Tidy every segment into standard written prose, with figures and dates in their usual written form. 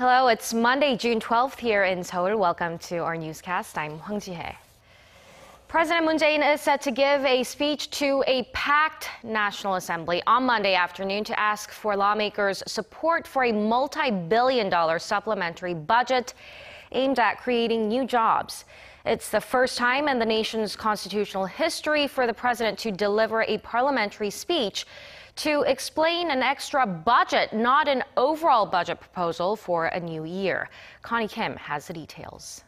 Hello, it's Monday, June 12th here in Seoul. Welcome to our newscast. I'm Hwang Ji-hye. President Moon Jae-in is set to give a speech to a packed National Assembly on Monday afternoon to ask for lawmakers' support for a multi-billion-dollar supplementary budget aimed at creating new jobs. It's the first time in the nation's constitutional history for the president to deliver a parliamentary speech to explain an extra budget, not an overall budget proposal for a new year. Connie Kim has the details.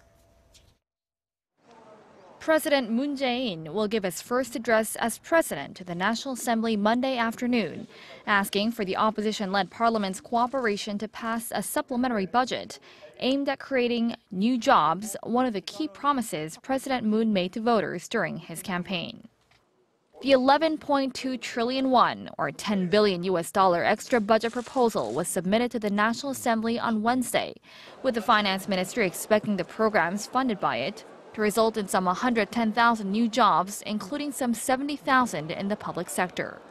President Moon Jae-in will give his first address as president to the National Assembly Monday afternoon, asking for the opposition-led parliament's cooperation to pass a supplementary budget aimed at creating new jobs, one of the key promises President Moon made to voters during his campaign. The 11.2 trillion won, or $10 billion extra budget proposal was submitted to the National Assembly on Wednesday, with the finance ministry expecting the programs funded by it to result in some 110,000 new jobs, including some 70,000 in the public sector.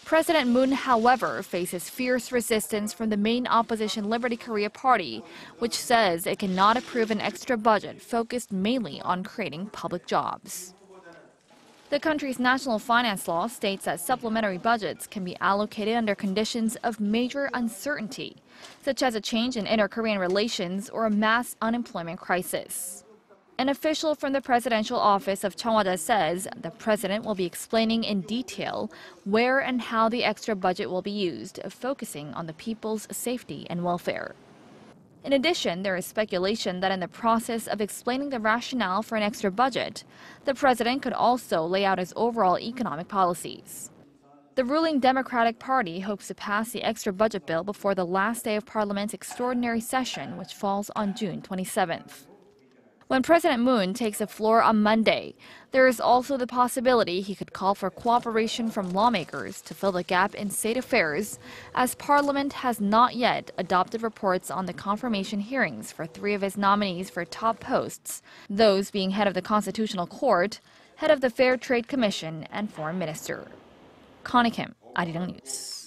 President Moon, however, faces fierce resistance from the main opposition Liberty Korea Party, which says it cannot approve an extra budget focused mainly on creating public jobs. The country's national finance law states that supplementary budgets can be allocated under conditions of major uncertainty, such as a change in inter-Korean relations or a mass unemployment crisis. An official from the presidential office of Cheong Wa-dae says the president will be explaining in detail where and how the extra budget will be used, focusing on the people's safety and welfare. In addition, there is speculation that in the process of explaining the rationale for an extra budget, the president could also lay out his overall economic policies. The ruling Democratic Party hopes to pass the extra budget bill before the last day of Parliament's extraordinary session, which falls on June 27th. When President Moon takes the floor on Monday, there is also the possibility he could call for cooperation from lawmakers to fill the gap in state affairs, as Parliament has not yet adopted reports on the confirmation hearings for 3 of his nominees for top posts, those being head of the Constitutional Court, head of the Fair Trade Commission, and foreign minister. Connie Kim, Arirang News.